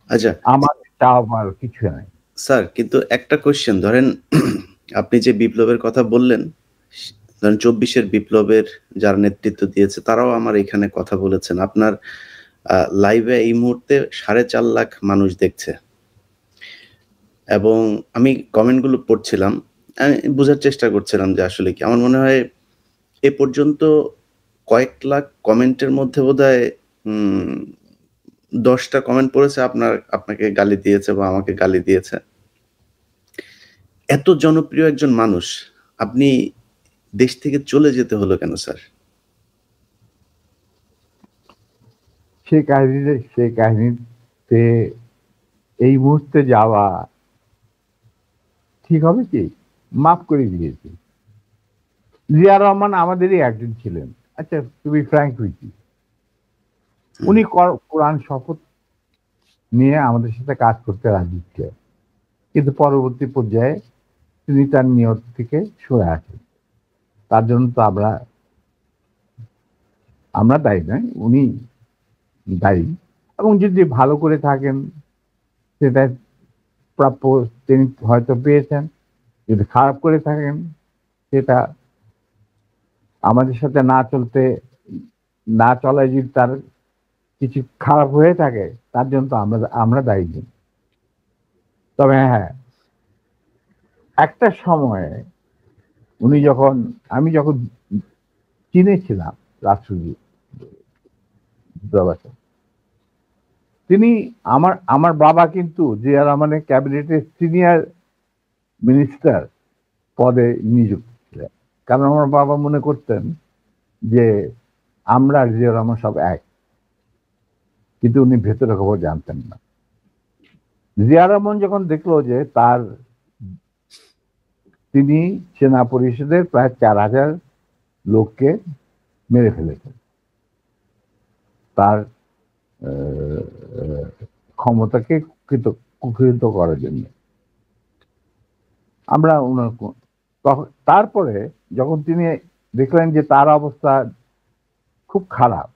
আচ্ছা আমার চাওয়ার কিছু নাই। স্যার, কিন্তু একটা কোয়েশ্চেন ধরেন আপনি যে বিপ্লবের কথা বললেন, ধরেন ২৪ বিপ্লবের যারা নেতৃত্ব দিয়েছে তারাও আমার এখানে কথা বলেছেন। আপনার লাইভে এই মুহূর্তে ৪.৫ লাখ মানুষ দেখছে। এবং আমি কমেন্টগুলো পড়ছিলাম। আমি বুঝার চেষ্টা করছিলাম যে আসলে কি। আমার মনে হয় এ পর্যন্ত কয়েক লাখ কমেন্টের মধ্যে বোধহয় ১০ টা কমেন্ট পড়েছে আপনাকে গালি দিয়েছে বা আমাকে গালি দিয়েছে। এত জনপ্রিয় একজন মানুষ, আপনি দেশ থেকে চলে যেতে হলো কেন স্যার? সেই কাহিনীতে এই মুহূর্তে যাওয়া ঠিক হবে কি? মাফ করে দিয়েছি। জিয়া রহমান আমাদেরই একজন ছিলেন। আচ্ছা, to be frank with you, উনি কোরআন শপথ নিয়ে আমাদের সাথে কাজ করতে রাজি ছিলেন, কিন্তু পরবর্তী পর্যায়ে তিনি তার নিয়ত থেকে সরে আসেন। তার জন্য তো আমরা দায়ী নয়, উনি দায়ী। এবং যদি ভালো করে থাকেন সেটা প্রাপ্য তিনি হয়তো পেয়েছেন, যদি খারাপ করে থাকেন সেটা আমাদের সাথে না চলায় যদি তার কিছু খারাপ হয়ে থাকে তার জন্য তো আমরা দায়ী নই। তবে হ্যাঁ, একটা সময়ে আমি যখন চীনে ছিলাম রাষ্ট্রদূত, তিনি আমার বাবা কিন্তু জিয়া রহমানের ক্যাবিনেটের সিনিয়র মিনিস্টার পদে নিযুক্ত ছিলেন। কারণ আমার বাবা মনে করতেন যে আমরা আর জিয়া রহমান সব এক, কিন্তু উনি ভেতরে খবর জানতেন না। জিয়া রহমান যখন দেখলো যে তিনি সেনা পরিষদের প্রায় ৪,০০০ লোককে মেরে ফেলেছেন তার ক্ষমতাকে কুক্ষিগত করার জন্য, আমরা তারপরে যখন তিনি দেখলেন যে তার অবস্থা খুব খারাপ,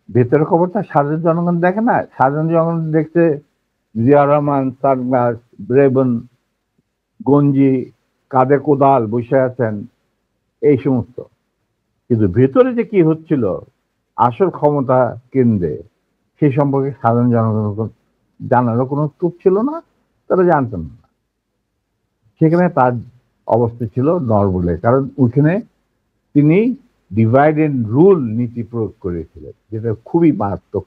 ভেতরের খবরটা সাধারণ জনগণ দেখে না, সাধারণ জনগণ দেখতে জিয়া রহমান সানগ্লাস, রেবন, গঞ্জি, কাঁধে কোদাল বসে আছেন, এই সমস্ত। কিন্তু ভেতরে যে কি হচ্ছিল আসল ক্ষমতা কেন্দ্রে, সেই সম্পর্কে সাধারণ জনগণ জানারও কোনো স্কোপ ছিল না, তারা জানতেন না। সেখানে তার অবস্থা ছিল নরবলে, কারণ ওইখানে তিনি ডিভাইড এন্ড রুল নীতি প্রয়োগ করেছিলেন, যেটা খুবই মারাত্মক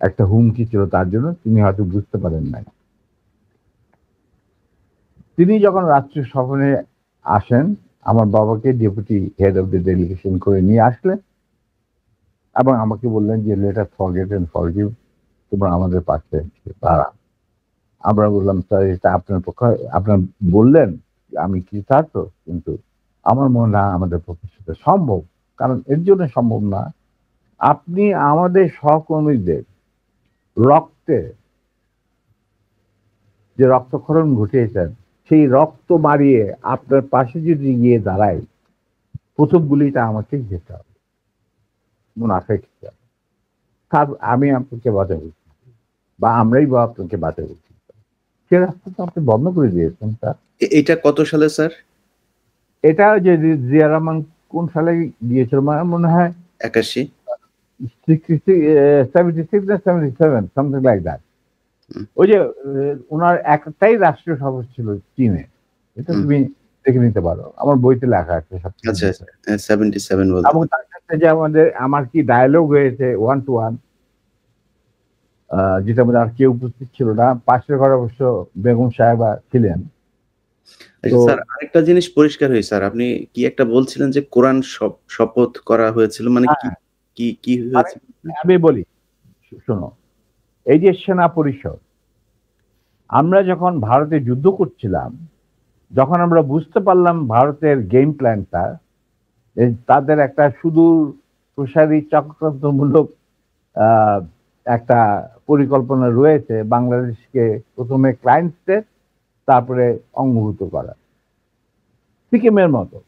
একটা হুমকি ছিল তার জন্য, তিনি হয়তো বুঝতে পারেন নাই। তিনি যখন রাষ্ট্রীয় সফরে আসেন, আমার বাবাকে deputy head of the delegation করে নিয়ে আসলেন এবং আমাকে বললেন যে let us forget and forgive, তোমরা আমাদের পাশে দাঁড়া। আমরা বললাম স্যার, এটা আপনার পক্ষে, আপনার বললেন আমি কৃতার্থ, কিন্তু আমার মনে হয় আমাদের পক্ষে সেটা সম্ভব। কারণ এর জন্য সম্ভব না, আপনি আমাদের সহকর্মীদের রক্তে যে রক্তক্ষরণ ঘটিয়েছেন, সেই রক্ত মারিয়ে আপনার পাশে যদি গিয়ে দাঁড়ায়, প্রথম গুলিটা আমাকেই যেতে হবে, মুনাফেক হিসাবে। আমি আপনাকে বাঁচাবো, বা আমরাই বা আপনাকে বাঁচাবো, সে রাস্তা তো আপনি বন্ধ করে দিয়েছেন স্যার। এটা কত সালে স্যার? এটা যে জিয়া রহমান কোন সালে গিয়েছিল, মনে হয় ৮১। 76 না 77, সামথিং লাইক দ্যাট। ওই যে ওনার একটাই রাষ্ট্রীয় সফর ছিল চীনে, এটা তুমি দেখে নিতে পারো, আমার বইতে লেখা আছে সবকিছু। আচ্ছা, 77 বলতে। এবং তার সাথে যে আমার কি ডায়ালগ হয়েছে 1 to 1, যেটা মধ্যে আর কেউ উপস্থিত ছিল না, পাশের ঘরে অবশ্য বেগম সাহেবা ছিলেন। আচ্ছা স্যার, আরেকটা জিনিস পরিষ্কার হই স্যার, আপনি কি একটা বলছিলেন যে কোরআন শপথ করা হয়েছিল, মানে কি হয়েছিল? আমি বলি, শোনো, এই যে সেনা পরিষদ, আমরা যখন ভারতে যুদ্ধ করছিলাম, যখন আমরা বুঝতে পারলাম ভারতের গেম প্ল্যানটা, তাদের একটা সুদূর প্রসারী চক্রান্তমূলক একটা পরিকল্পনা রয়েছে, বাংলাদেশকে প্রথমে ক্লায়েন্ট স্টেট, তারপরে অঙ্গভূত করা, সিকিমের মতো।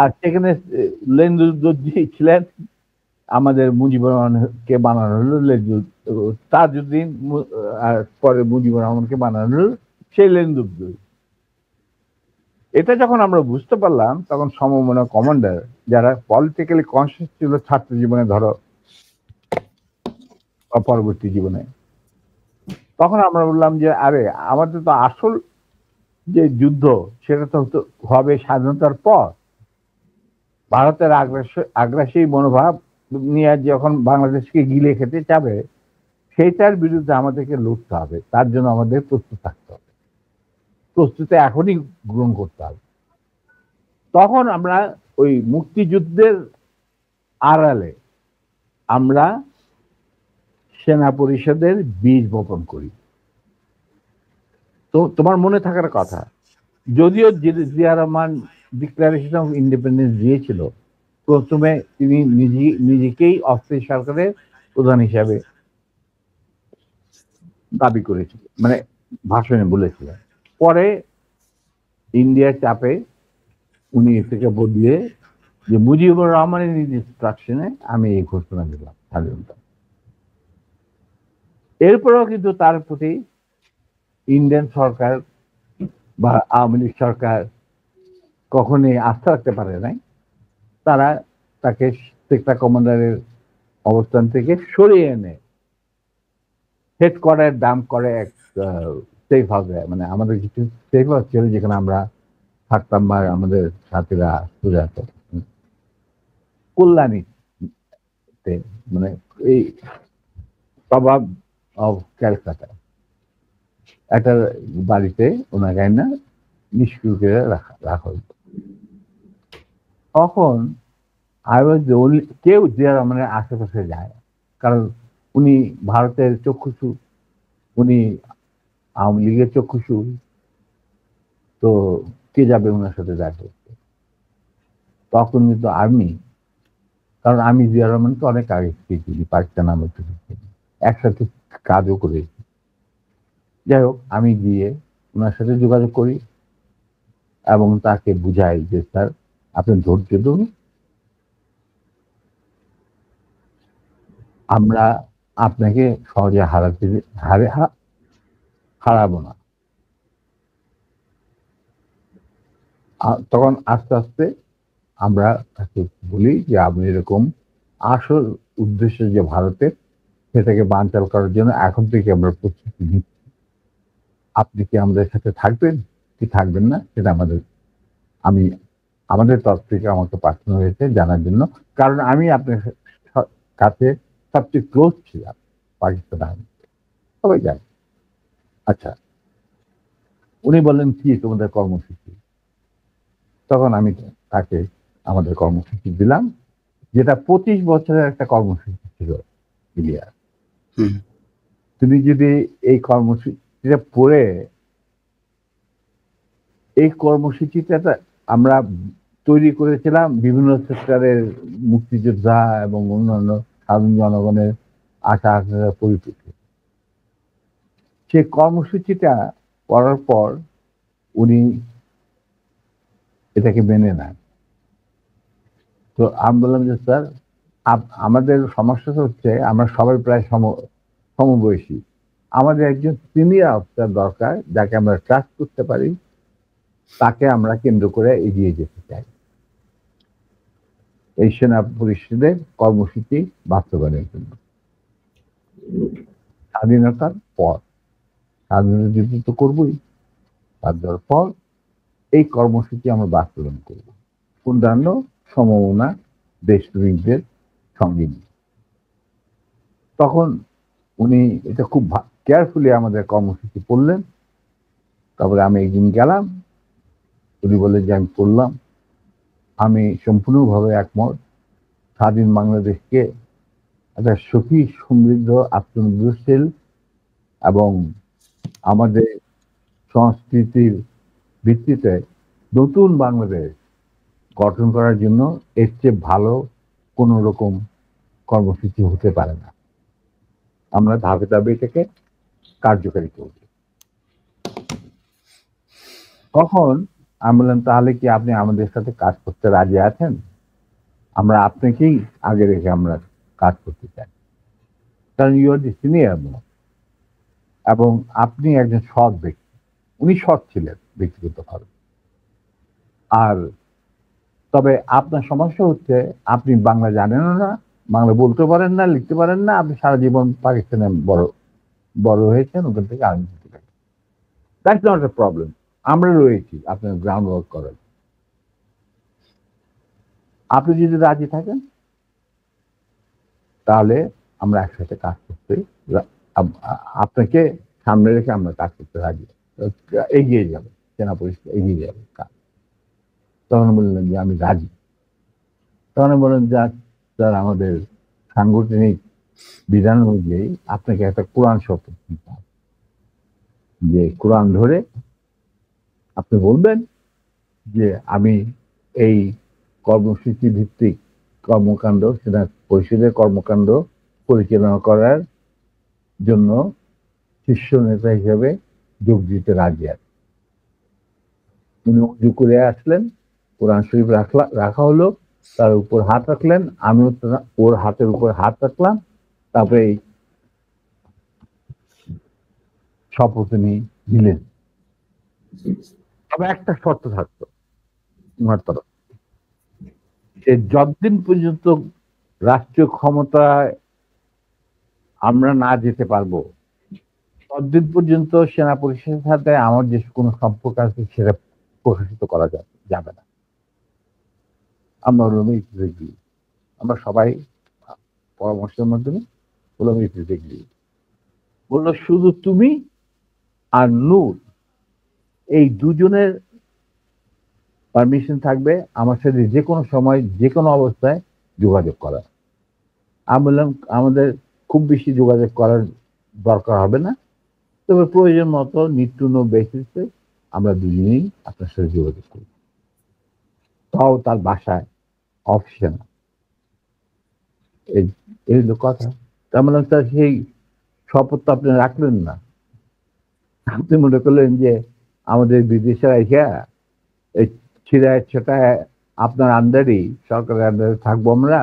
আর সেখানে লেন্দুদ্দোজি ছিলেন আমাদের মুজিবুর রহমানকে বানানো হলো তাজউদ্দিন আর পরে মুজিবুর রহমানকে বানানো হলো সেই লেন্দুদ্দুল। এটা যখন আমরা বুঝতে পারলাম তখন সমমনা কমান্ডার যারা পলিটিক্যালি কনসিয়াস ছিল ছাত্র জীবনে ধরো বা পরবর্তী জীবনে, তখন আমরা বললাম যে আরে আমাদের তো আসল যে যুদ্ধ সেটা তো হবে স্বাধীনতার পর। ভারতের আগ্রাসী মনোভাব নিয়ে যখন বাংলাদেশকে গিলে খেতে চাবে সেইটার বিরুদ্ধে আমাদেরকে লড়তে হবে, তার জন্য আমাদের প্রস্তুত থাকতে হবে, প্রস্তুতি এখনই গ্রহণ করতে হবে। তখন আমরা ওই মুক্তিযুদ্ধের আড়ালে আমরা সেনা পরিষদের বীজ বপন করি। তো তোমার মনে থাকার কথা, যদিও Zia Rahman declaration of independence দিয়েছিল, প্রথমে তিনি নিজেকেই অস্থায়ী সরকারের প্রধান হিসাবে দাবি করেছিল, মানে ভাষণে বলেছিলেন। পরে ইন্ডিয়ার চাপে উনি থেকে বদলিয়ে যে মুজিবুর রহমানের ইনস্ট্রাকশনে আমি এই ঘোষণা দিলাম স্বাধীনতা। এরপরেও কিন্তু তার প্রতি ইন্ডিয়ান সরকার বা আওয়ামী লীগ সরকার কখনোই আস্থা রাখতে পারে নাই। তারা তাকে সেক্টর কমান্ডারের অবস্থান থেকে সরিয়ে এনে হেডকোয়ার্টার দাম করে এক সেফ হাউসে, মানে আমাদের কিছু সেফ হাউস ছিল যেখানে আমরা থাকতাম বা আমাদের সাথীরা সুজাত কল্যাণীতে, মানে এই প্রভাব অফ ক্যালকাটা একটা বাড়িতে ওনাকে না নিষ্ক্রিয় করে রাখা হতো। তখন কেউ জিয়া রহমানের আশেপাশে যায়, কারণ উনি ভারতের চক্ষুষু, উনি আওয়ামী লীগের চক্ষুষু, তো কে যাবে ওনার সাথে দেখা করতে? তখন কিন্তু আমি, কারণ আমি জিয়া রহমানকে অনেক আগে চিনি, পাকিস্তান আমল থেকে একসাথে কাজও করেছি। যাই হোক, আমি গিয়ে ওনার সাথে যোগাযোগ করি এবং তাকে বুঝাই যে স্যার আপনি ধৈর্য ধরুন, আমরা আপনাকে সহজে হারাবো না। তখন আস্তে আস্তে আমরা তাকে বলি যে আপনি এরকম আসল উদ্দেশ্য যে ভারতের, সেটাকে বানচাল করার জন্য এখন থেকে আমরা প্রস্তুতি নিচ্ছি। আপনি কি আমাদের সাথে থাকবেন কি থাকবেন না সেটা আমাদের তরফ থেকে আমাকে পাঠানো হয়েছে জানার জন্য, কারণ আমি আপনার কাছে সবচেয়ে ক্লোজ ছিলাম পাকিস্তান আর্মি, সবাই জানে। আচ্ছা, উনি বললেন কি তোমাদের কর্মসূচি? তখন আমি তাকে আমাদের কর্মসূচি দিলাম, যেটা 25 বছরের একটা কর্মসূচি ছিল ইলিয়াস। তুমি যদি এই কর্মসূচিটা পড়ে, এই কর্মসূচিটা আমরা তৈরি করেছিলাম বিভিন্ন সেক্টরের মুক্তিযোদ্ধা এবং অন্যান্য সাধারণ জনগণের আশা আকাঙ্ক্ষার পরিপ্রেক্ষিতে। সে কর্মসূচিটা পড়ার পর উনি এটাকে মেনে নেন। তো আমি বললাম যে স্যার আমাদের সমস্যাটা হচ্ছে আমরা সবাই প্রায় সমবয়সী, আমাদের একজন সিনিয়র অফিসার দরকার যাকে আমরা ট্রাস্ট করতে পারি, তাকে আমরা কেন্দ্র করে এগিয়ে যেতে চাই এই সেনা পরিষদের কর্মসূচি বাস্তবায়নের জন্য। স্বাধীনতার পর, স্বাধীনতা যুদ্ধ তো করবোই, তার পর এই কর্মসূচি আমরা বাস্তবায়ন করব অন্যান্য সমমনা দেশপ্রেমিকদের সঙ্গে নিয়ে। তখন উনি এটা খুব কেয়ারফুলি আমাদের কর্মসূচি পড়লেন। তারপরে আমি একদিন গেলাম, উনি বললেন যে আমি পড়লাম, আমি সম্পূর্ণভাবে একমত। স্বাধীন বাংলাদেশকে একটা সুখী সমৃদ্ধ আত্মনির্ভরশীল এবং আমাদের সংস্কৃতির ভিত্তিতে নতুন বাংলাদেশ গঠন করার জন্য এর চেয়ে ভালো কোন রকম কর্মসূচি হতে পারে না। আমরা ধাপে ধাপে এটাকে কার্যকারী করব। তখন আমি বললাম তাহলে কি আপনি আমাদের সাথে কাজ করতে রাজি আছেন? আমরা আপনাকেই আগে রেখে আমরা কাজ করতে চান, কারণ you are the senior most, এবং আপনি একজন সৎ ব্যক্তি। উনি সৎ ছিলেন ব্যক্তিগতভাবে। আর তবে আপনার সমস্যা হচ্ছে আপনি বাংলা জানেনও না, বাংলা বলতে পারেন না, লিখতে পারেন না। আপনি সারা জীবন পাকিস্তানে বড় হয়েছেন, ওখান থেকে আর্মি করতে গেছেন। That's not a problem. আমরা রয়েছি আপনার গ্রাউন্ড ওয়ার্ক করার। আপনি যদি রাজি থাকেন তাহলে আমরা একসাথে কাজ করতে, আপনাকে সামনে রেখে আমরা কাজ করতে রাজি, এগিয়ে যাবে, সেনা পরিষদ এগিয়ে যাবে কাজ। তখন বললেন যে আমি রাজি। তখন বললেন যে স্যার, আমাদের সাংগঠনিক বিধান অনুযায়ী আপনাকে একটা কোরআন শপথ নিতে হবে, যে কোরআন ধরে আপনি বলবেন যে আমি এই কর্মসূচি ভিত্তিক কর্মকাণ্ড, সেনা পরিষদের কর্মকাণ্ড পরিচালনা করার জন্য শীর্ষ নেতা হিসেবে যোগ দিতে রাজি আছে। উনি উজু করে আসলেন, কোরআন শরীফ রাখা হলো, তার উপর হাত রাখলেন, আমিও ওর হাতের উপর হাত রাখলাম, তারপরে এই শপথ উনি নিলেন। তবে একটা শর্ত থাকতো ওনার তরফ, যে যতদিন পর্যন্ত রাষ্ট্রীয় ক্ষমতায় আমরা না যেতে পারবো, ততদিন পর্যন্ত সেনা পরিষদের সাথে আমার যে কোনো সম্পর্ক আছে সেটা প্রকাশিত করা যাবে না। আমরা আমরা সবাই পরামর্শের মাধ্যমে বললো শুধু তুমি আর নূর, এই দুজনের পারমিশন থাকবে আমার সাথে যে কোনো সময় যে কোনো অবস্থায় যোগাযোগ করার। আমি বললাম আমাদের খুব বেশি যোগাযোগ করার দরকার হবে না, তবে প্রয়োজন মতো নিত্য বেসিসে আমরা দুজনেই আপনার সাথে যোগাযোগ করি। তাও তার বাসায় অফিসে না। এই হলো কথা। তার মানে স্যার, সেই শপথ তো আপনি রাখলেন না। আপনি মনে করলেন যে আমাদের বিদেশে এসে এই ছিড়ায় ছেটায় আপনার আন্ডারেই, সরকারের আন্ডারে থাকবো আমরা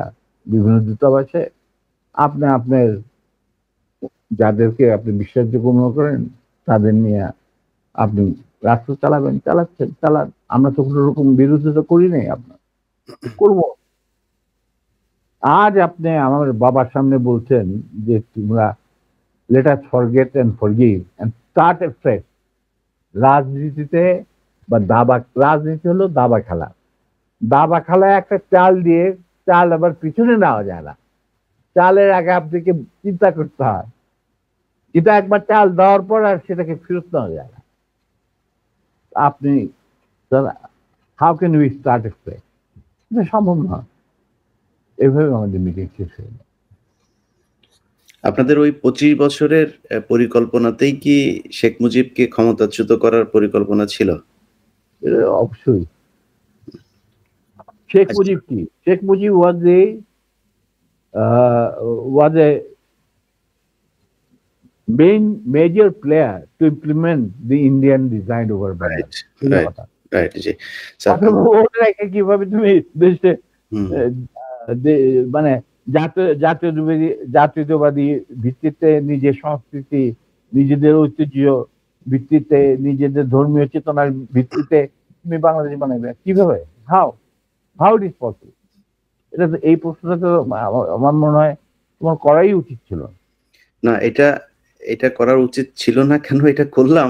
বিভিন্ন দূতাবাসে। আপনি আপনার যাদেরকে আপনি বিশ্বাসযোগ্য মনে করেন তাদের নিয়ে আপনি রাষ্ট্র চালাচ্ছেন, চালান। আমরা তো কোনো রকম বিরোধিতা করি নাই, আপনার করবো। আজ আপনি আমার বাবার সামনে বলছেন যে তোমরা let us forget and forgive and start afresh. রাজনীতিতে বা রাজনীতি হলো দাবা খেলা। দাবা খেলায় একটা চাল দিয়ে চাল আবার পিছনে নেওয়া যায় না। চালের আগে আপনাকে চিন্তা করতে হয়, এটা একবার চাল দেওয়ার পর আর সেটাকে ফেরত নেওয়া যায় না। আপনি how can we start A fresh? এটা সম্ভব নয়। এইভাবে আমাদের মিটিং শেষ হয়ে যায়। আপনাদের ওই 25 বছরের পরিকল্পনাতেই কি শেখ মুজিবকে ক্ষমতাচ্যুত করার পরিকল্পনা ছিল? অবশ্যই। শেখ মুজিব কি? Sheikh Mujib was a major player to implement the Indian design over Bangladesh. Right, জি স্যার। কিভাবে তুমি দেশে মানে জাতীয়তাবাদী ভিত্তিতে নিজের সংস্কৃতি, নিজেদের ঐতিহ্য ভিত্তিতে, নিজেদের ধর্মীয় চেতনার ভিত্তিতে তুমি বাংলাদেশ বানাবে কিভাবে? How it is possible? এটা তো, এই প্রশ্নটা তো আমার মনে হয় তোমার করাই উচিত ছিল না। এটা করার উচিত ছিল না কেন? এটা করলাম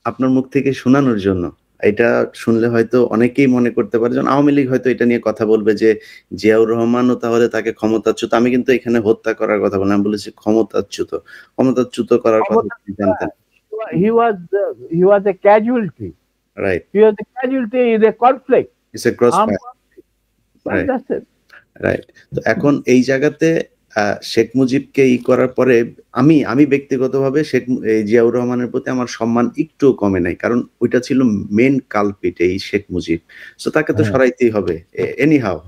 আপনার মুখ থেকে শোনানোর জন্য। এটা শুনলে হয়তো অনেকেই মনে করতে পারে যে আওয়ামী লীগ হয়তো এটা নিয়ে কথা বলবে যে জিয়াউর রহমানও তাহলে তাকে ক্ষমতাচ্যুত। আমি কিন্তু এখানে হত্যা করার কথা বলি, আমি বলেছি ক্ষমতাচ্যুত করার কথা জানতেন। He was a casualty. Right. He was a casualty in a conflict. It's a crossfire. Right. তো এখন এই জায়গাতে শেখ মুজিবকে করার পরে আমি ব্যক্তিগতভাবে জিয়াউর রহমানের প্রতি আমার সম্মান একটু কমে নাই, কারণ ওইটা ছিল মেন কালপিট, এই শেখ মুজিব। সো তাকে তো সরাইতেই হবে এনি হাউ।